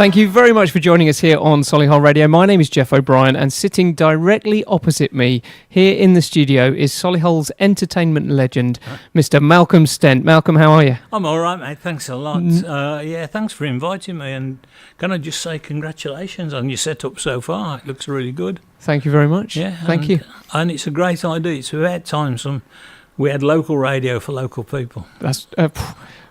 Thank you very much for joining us here on Solihull Radio. My name is Jeff O'Brien, and sitting directly opposite me here in the studio is Solihull's entertainment legend, Mr. Malcolm Stent. Malcolm, how are you? I'm all right, mate. Thanks a lot. Thanks for inviting me. And can I just say congratulations on your setup so far? It looks really good. Thank you very much. Yeah, thank you. And it's a great idea. It's about time we had local radio for local people. That's.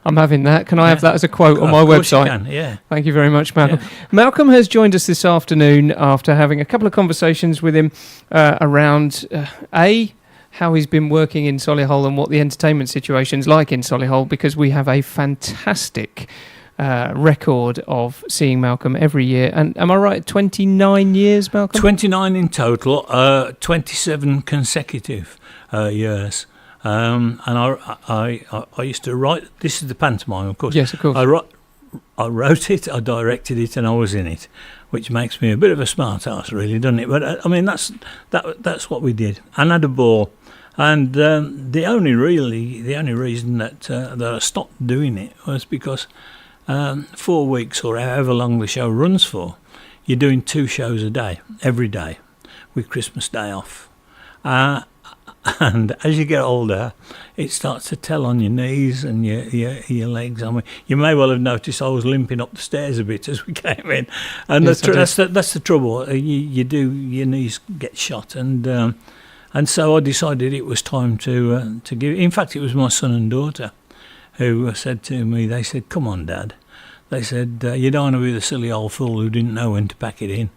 I'm having that. Can I have that as a quote on my website? You can, yeah. Thank you very much, Malcolm. Yeah. Malcolm has joined us this afternoon after having a couple of conversations with him around how he's been working in Solihull and what the entertainment situation's like in Solihull, because we have a fantastic record of seeing Malcolm every year. And am I right, 29 years, Malcolm? 29 in total, 27 consecutive years. And I used to write. This is the pantomime, of course. Yes, of course. I wrote it, I directed it, and I was in it, which makes me a bit of a smart ass, really, doesn't it? But I mean, that's what we did, and had a ball. And the only reason that I stopped doing it was because 4 weeks or however long the show runs for, you're doing 2 shows a day, every day, with Christmas Day off. And as you get older, it starts to tell on your knees and your legs. I mean, you may well have noticed I was limping up the stairs a bit as we came in, and yes, that's the trouble. Your knees get shot, and so I decided it was time to give. In fact, it was my son and daughter who said to me, they said, "Come on, Dad," they said, "you don't want to be the silly old fool who didn't know when to pack it in."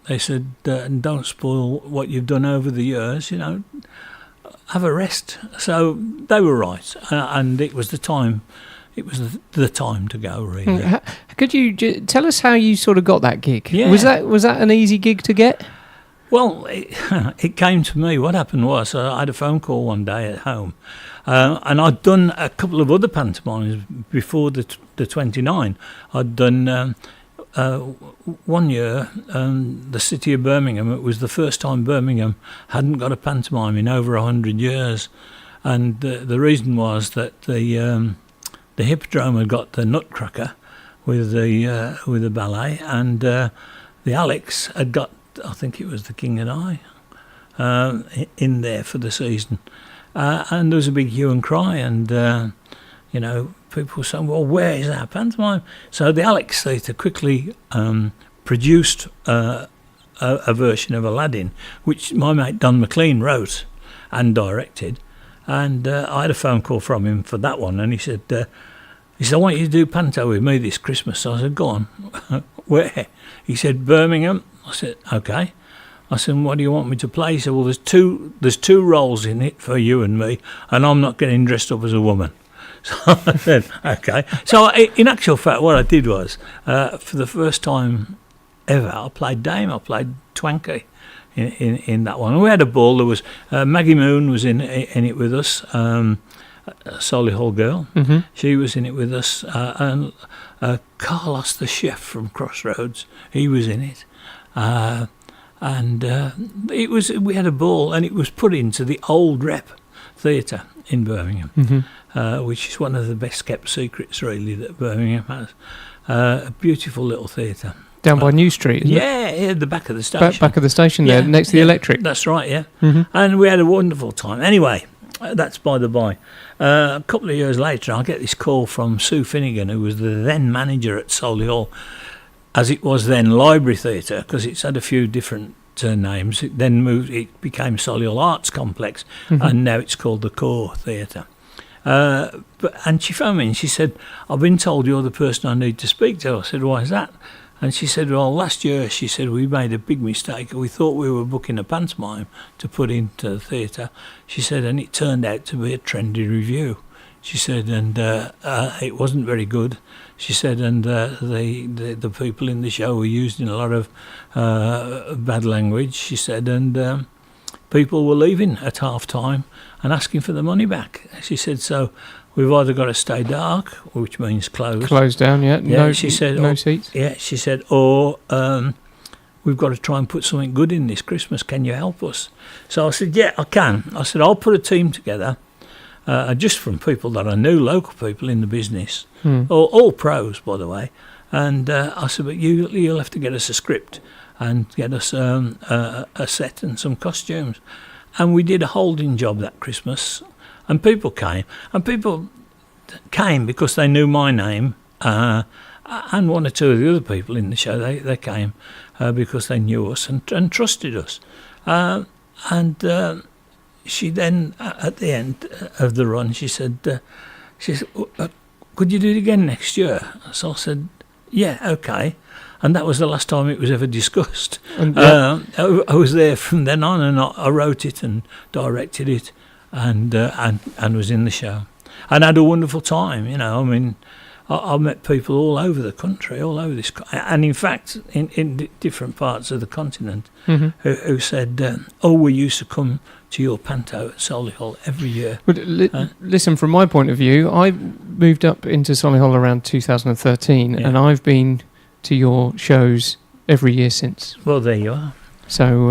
They said, don't spoil what you've done over the years, have a rest. So they were right, and it was the time. It was the time to go, really. Could you tell us how you sort of got that gig? Yeah. Was that an easy gig to get? Well, it came to me. What happened was I had a phone call one day at home, and I'd done a couple of other pantomimes before the 29. I'd done. 1 year, the city of Birmingham, it was the first time Birmingham hadn't got a pantomime in over 100 years. And the reason was that the Hippodrome had got the Nutcracker with the ballet, and the Alex had got, I think it was the King and I, in there for the season. And there was a big hue and cry, and people saying, well, where is our pantomime? So the Alex Theatre quickly produced a version of Aladdin, which my mate Don McLean wrote and directed. And I had a phone call from him for that one, and he said, I want you to do Panto with me this Christmas. So I said, go on. Where? He said, Birmingham. I said, okay. I said, what do you want me to play? He said, well, there's two roles in it for you and me, and I'm not getting dressed up as a woman. So I said, okay. So in actual fact, what I did was, for the first time ever, I played Dame, I played Twanky in that one. And we had a ball. There was Maggie Moon was in it with us, a Solihull girl. Mm-hmm. She was in it with us, and Carlos, the chef from Crossroads, he was in it. And we had a ball, and it was put into the old Rep Theatre in Birmingham. Mm-hmm. Which is one of the best kept secrets, really, that Birmingham has. A beautiful little theatre. Down by New Street, isn't it? Yeah, the back of the station. Back of the station there, next to the electric. That's right, yeah. Mm-hmm. And we had a wonderful time. Anyway, that's by the by. A couple of years later, I get this call from Sue Finnegan, who was the then manager at Solihull, as it was then Library Theatre, because it's had a few different names. It then it became Solihull Arts Complex, mm-hmm. and now it's called the Core Theatre. And she phoned me and she said, I've been told you're the person I need to speak to. I said, why is that? And she said, well, last year, she said, we made a big mistake. We thought we were booking a pantomime to put into the theatre. She said, and it turned out to be a trendy review. She said, and it wasn't very good. She said, and the people in the show were using a lot of bad language. She said, and people were leaving at half time and asking for the money back. She said, so we've either got to stay dark, which means closed. Closed down, yeah. No, she said, no seats. Yeah, she said, or we've got to try and put something good in this Christmas. Can you help us? So I said, yeah, I can. I said, I'll put a team together, just from people that I knew, local people in the business, all pros, by the way. And I said, but you'll have to get us a script and get us a set and some costumes. And we did a holding job that Christmas, and people came. And people came because they knew my name, and one or two of the other people in the show, they came because they knew us and trusted us. And she then, at the end of the run, she said, could you do it again next year? So I said, yeah, okay. And that was the last time it was ever discussed. And, I was there from then on, and I wrote it and directed it, and was in the show, and had a wonderful time. You know, I mean, I met people all over the country, all over this, and in fact, in different parts of the continent, who said, we used to come to your Panto at Solihull every year. But listen, from my point of view, I moved up into Solihull around 2013, and I've been to your shows every year since. Well, there you are. So,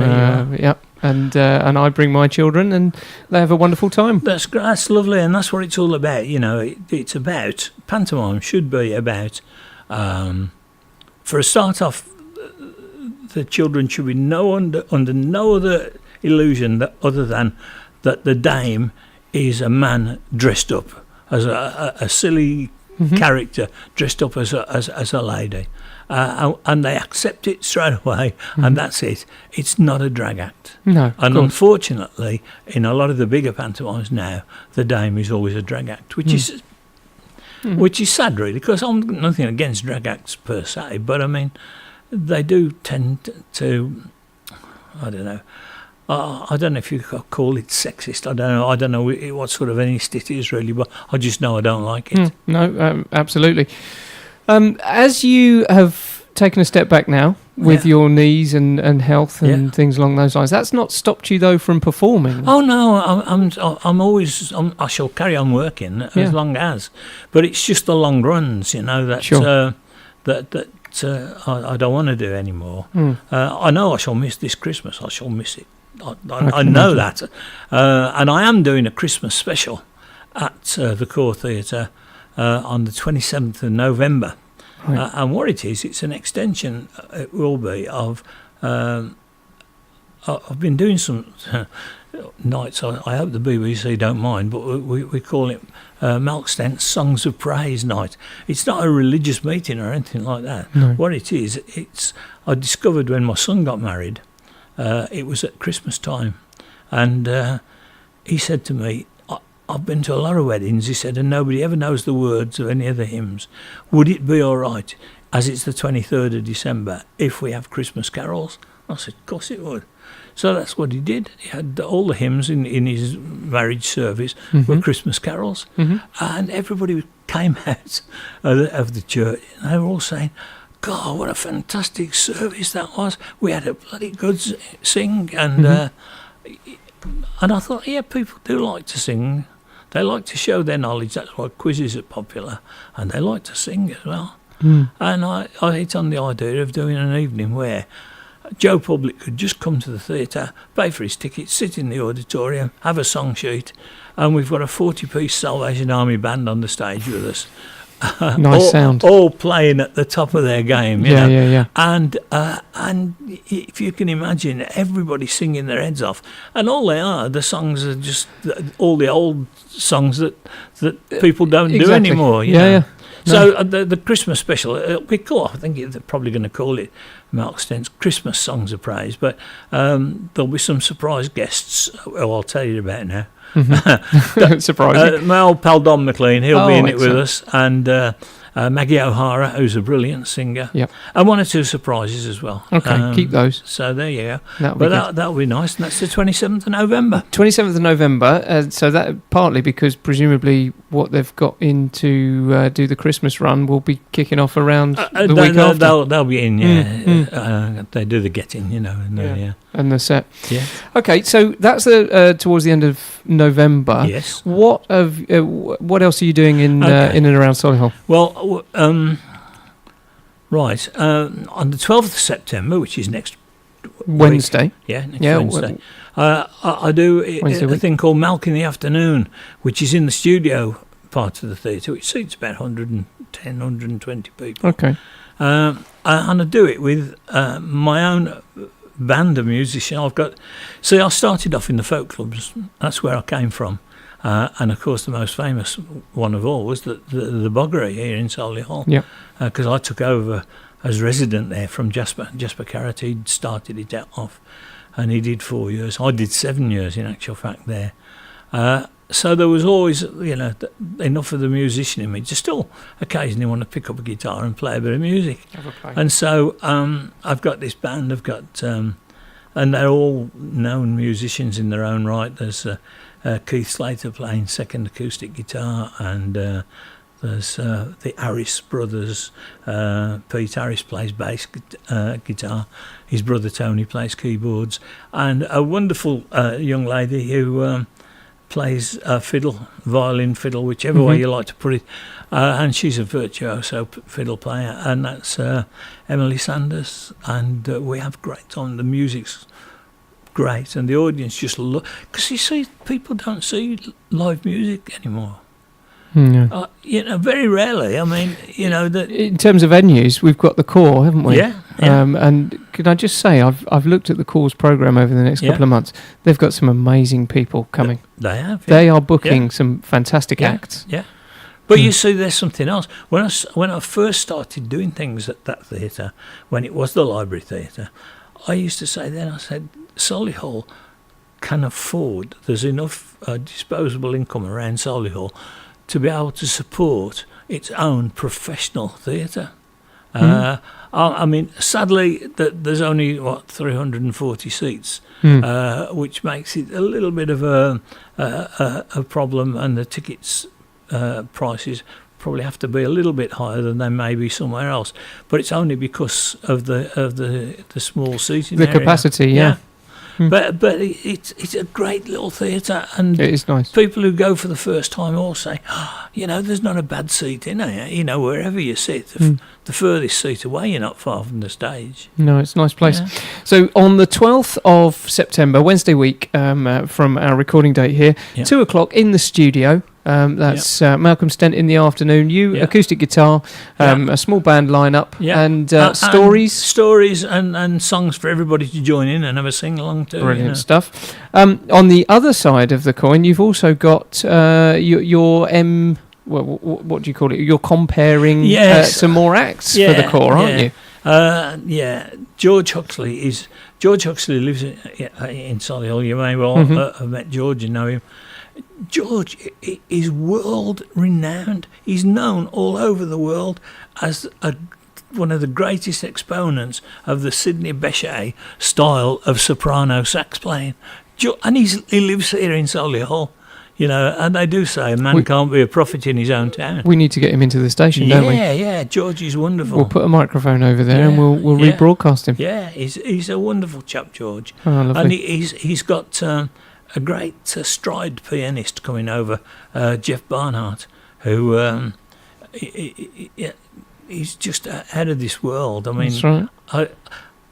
and I bring my children, and they have a wonderful time. That's lovely, and that's what it's all about. You know, it's about, pantomime should be about, for a start off, the children should be under no other illusion other than that the dame is a man dressed up as a silly character, dressed up as a lady. And they accept it straight away, and that's it. It's not a drag act. No, and unfortunately, in a lot of the bigger pantomimes now, the dame is always a drag act, which is sad, really, because I'm nothing against drag acts per se, but I mean, they do tend to, I don't know. I don't know if you could call it sexist. I don't know what sort of aesthetic it is really, but I just know I don't like it. No, absolutely. As you have taken a step back now with your knees and health and things along those lines, that's not stopped you though from performing. Oh no, I'm always I shall carry on working as long as, but it's just the long runs, you know, that I don't want to do anymore. I know I shall miss this Christmas. I shall miss it. I know that, and I am doing a Christmas special at the Solihull Theatre on the 27th of November. Right. And what it is, it's an extension, it will be, of... I've been doing some nights, I hope the BBC don't mind, but we call it Stent Songs of Praise Night. It's not a religious meeting or anything like that. No. What it is, I discovered when my son got married, it was at Christmas time, and he said to me, I've been to a lot of weddings, he said, and nobody ever knows the words of any of the hymns. Would it be all right, as it's the 23rd of December, if we have Christmas carols? I said, of course it would. So that's what he did. He had all the hymns in his marriage service were Christmas carols, and everybody came out of the church, and they were all saying, God, what a fantastic service that was. We had a bloody good sing, and I thought, yeah, people do like to sing. They like to show their knowledge. That's why quizzes are popular, and they like to sing as well. And I hit on the idea of doing an evening where Joe Public could just come to the theatre, pay for his ticket, sit in the auditorium, have a song sheet, and we've got a 40-piece Salvation Army band on the stage with us. Nice sound. All playing at the top of their game, you know? Yeah. And if you can imagine, everybody singing their heads off, and all they are, the songs are just all the old songs that people don't do anymore. You know? So the Christmas special, it'll be cool. I think they're probably going to call it Mark Stent's Christmas Songs of Praise, but there'll be some surprise guests who I'll tell you about now. Surprising. My old pal Don McLean, he'll be in it with us, and Maggie O'Hara, who's a brilliant singer, and one or two surprises as well. Okay, keep those. So there you go. That'll be nice, and that's the 27th of November. 27th of November, so that partly because presumably what they've got in to do the Christmas run will be kicking off around the week after. They'll be in, they do the getting, you know, and the set. Yeah. Okay, so that's towards the end of November. Yes. What else are you doing in and around Solihull? Well, right, on the 12th of September, which is next Wednesday. Week, next Wednesday. I do a thing called Milk in the Afternoon, which is in the studio part of the theatre, which seats about 110, 120 people. Okay. And I do it with my own band of musicians. I started off in the folk clubs. That's where I came from. And of course, the most famous one of all was the Boggery here in Solihull. Yeah. Because I took over as resident there from Jasper Carrot. He'd started it off, and he did 4 years. I did 7 years, in actual fact, there. So there was always, enough of the musician in me to still occasionally want to pick up a guitar and play a bit of music. And so I've got this band. And they're all known musicians in their own right. There's Keith Slater playing second acoustic guitar, and there's the Harris brothers. Pete Harris plays bass guitar. His brother Tony plays keyboards, and a wonderful young lady who plays violin, fiddle, whichever way you like to put it. And she's a virtuoso fiddle player, and that's Emily Sanders. And we have great time. The music's great, and the audience just look, because you see, people don't see live music anymore. Very rarely. I mean, in terms of venues, we've got the Core, haven't we? Yeah. And can I just say, I've looked at the Core's program over the next couple of months. They've got some amazing people coming. They have. Yeah. They are booking some fantastic acts. Yeah. But you see, there's something else. When I first started doing things at that theatre, when it was the Library Theatre, I used to say then, I said, Solihull can afford, there's enough disposable income around Solihull to be able to support its own professional theatre. I mean, sadly, there's only 340 seats, which makes it a little bit of a problem, and the tickets prices probably have to be a little bit higher than they may be somewhere else. But it's only because of the small seating area. The capacity, yeah. But it's a great little theatre, and it is nice. People who go for the first time all say, there's not a bad seat in here. Wherever you sit, the furthest seat away, you're not far from the stage. No, it's a nice place. Yeah. So on the 12th of September, Wednesday week, from our recording date here, 2 o'clock in the studio. That's Malcolm Stent in the afternoon. Acoustic guitar, a small band lineup, and stories and songs for everybody to join in and have a sing along to. Brilliant stuff. On the other side of the coin, you've also got your what do you call it? You're comparing some more acts for the Core, aren't you? George Huxley lives in Solihull. You may well have met George and know him. George is world renowned. He's known all over the world as one of the greatest exponents of the Sidney Bechet style of soprano sax playing. And he lives here in Solihull, and they do say a man can't be a prophet in his own town. We need to get him into the station, don't we? Yeah, George is wonderful. We'll put a microphone over there and we'll rebroadcast him. Yeah, he's a wonderful chap, George. Oh, lovely. And he's got a great stride pianist coming over, Jeff Barnhart, who he's just out of this world. I mean, that's right.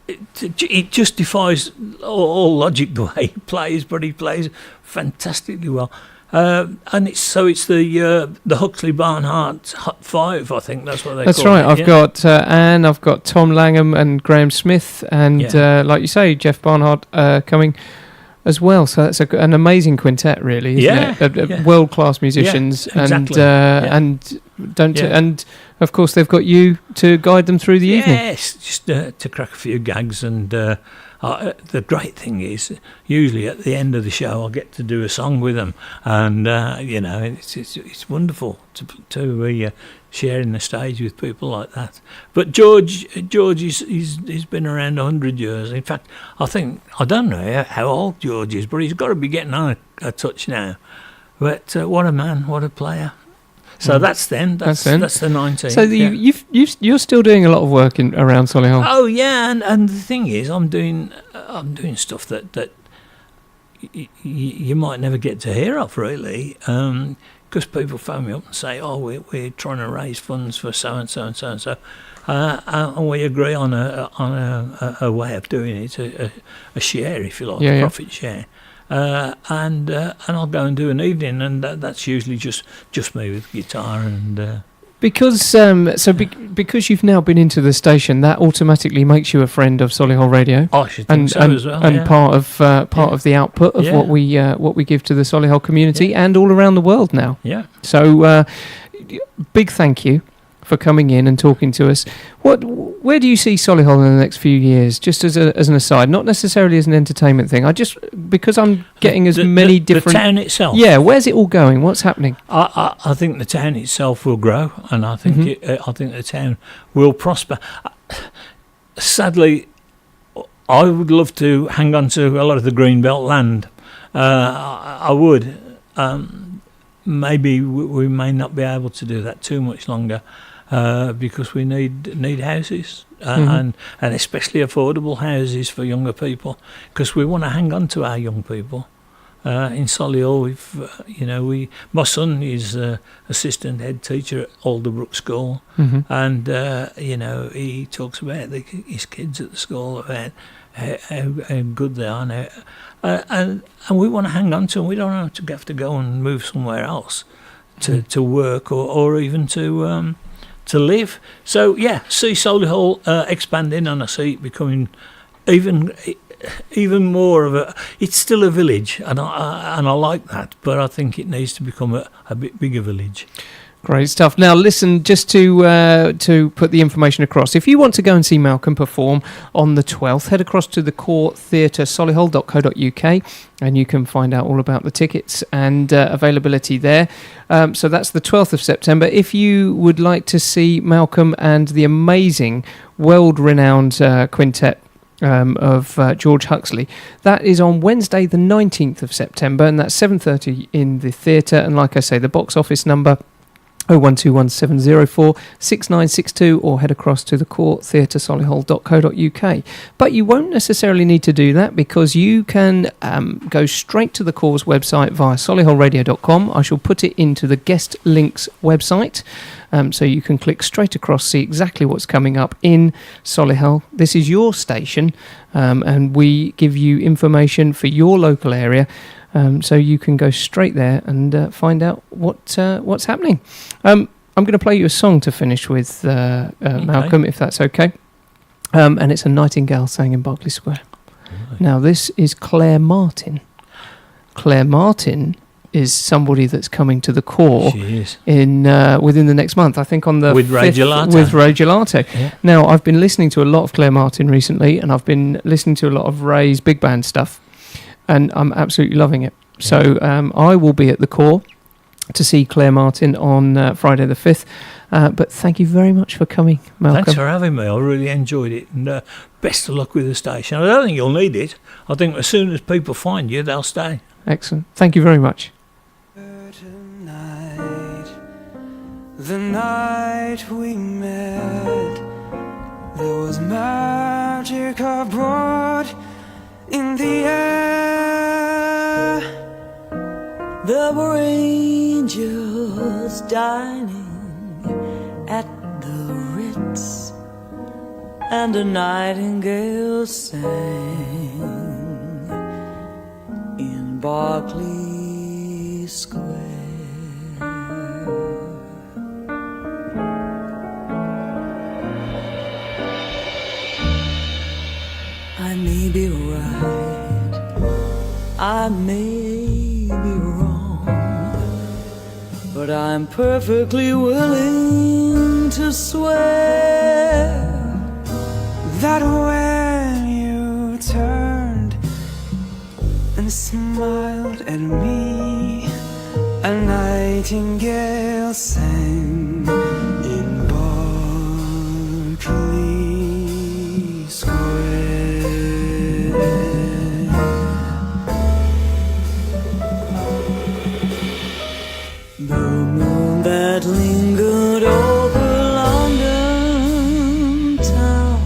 It just defies all logic the way he plays, but he plays fantastically well. And it's the Huxley Barnhart 5, I think that's what they call it. That's right. I've got Anne, I've got Tom Langham and Graham Smith, and like you say, Jeff Barnhart coming as well. So that's an amazing quintet, really, isn't it? World-class musicians, exactly. And of course they've got you to guide them through the evening. Yes, just to crack a few gags. And the great thing is, usually at the end of the show, I'll get to do a song with them, and it's wonderful to be sharing the stage with people like that. But George he's been around 100 years. In fact, I don't know how old George is, but he's got to be getting on a touch now. But what a man, what a player. So that's the 19th. So you're still doing a lot of work around Solihull. Oh yeah, and the thing is, I'm doing stuff that you might never get to hear of, really, because people phone me up and say, "Oh, we're trying to raise funds for so and so and so and so," and we agree on a way of doing it, a share, if you like, a profit share. and I'll go and do an evening, and that's usually just me with guitar and. Because because you've now been into the station, that automatically makes you a friend of Solihull Radio. I should think so as well. And part of the output of what we give to the Solihull community and all around the world now. Yeah. So big thank you for coming in and talking to us. Where do you see Solihull in the next few years? Just as an aside, not necessarily as an entertainment thing. Because I'm getting many different. The town itself. Yeah, where's it all going? What's happening? I think the town itself will grow, and I think I think the town will prosper. Sadly, I would love to hang on to a lot of the greenbelt land. I would. Maybe we may not be able to do that too much longer. Because we need houses and especially affordable houses for younger people, because we want to hang on to our young people. In Solihull, my son is assistant head teacher at Alderbrook School, and he talks about his kids at the school, about how good they are now, and we want to hang on to them. We don't have to go and move somewhere else to work or even to live. So see Solihull expanding, and I see it becoming even more of a. It's still a village, and I like that, but I think it needs to become a bit bigger village. Great stuff. Now, listen, just to put the information across, if you want to go and see Malcolm perform on the 12th, head across to the Court Theatre, solihull.co.uk, and you can find out all about the tickets and availability there. So that's the 12th of September. If you would like to see Malcolm and the amazing, world-renowned quintet of George Huxley, that is on Wednesday the 19th of September, and that's 7:30 in the theatre. And like I say, the box office number 01217046962, or head across to the Court Theatre, solihull.co.uk. But you won't necessarily need to do that, because you can go straight to the Court's website via solihullradio.com. I shall put it into the guest links website, so you can click straight across, see exactly what's coming up in Solihull. This is your station, and we give you information for your local area. So you can go straight there and find out what's happening. I'm going to play you a song to finish with, Malcolm, if that's okay. And it's A Nightingale Sang in Berkeley Square. Right. Now, this is Claire Martin. Claire Martin is somebody that's coming to the Core in within the next month. I think on the with 5th, Ray Gelato. With Ray Gelato. Yeah. Now, I've been listening to a lot of Claire Martin recently, and I've been listening to a lot of Ray's big band stuff, and I'm absolutely loving it. So I will be at the Core to see Claire Martin on Friday the 5th. But thank you very much for coming, Malcolm. Thanks for having me. I really enjoyed it. And best of luck with the station. I don't think you'll need it. I think as soon as people find you, they'll stay. Excellent. Thank you very much. The night we met, there was magic abroad in the air. There were angels dining at the Ritz, and a nightingale sang in Berkeley Square. I may be right, I may be wrong, but I'm perfectly willing to swear that when you turned and smiled at me, a nightingale sang in Berkeley Square. That lingered over London town,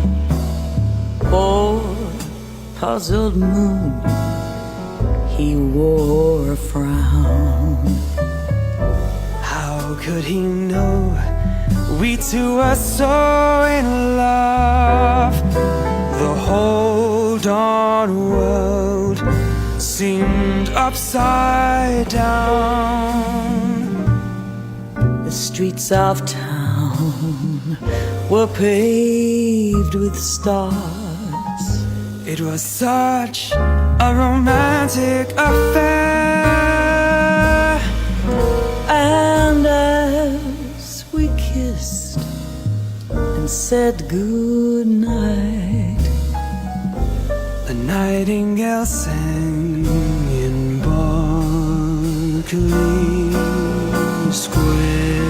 poor puzzled moon, he wore a frown. How could he know we two were so in love? The whole darn world seemed upside down. The streets of town were paved with stars. It was such a romantic affair. And as we kissed and said good night, a nightingale sang in Berkeley Square.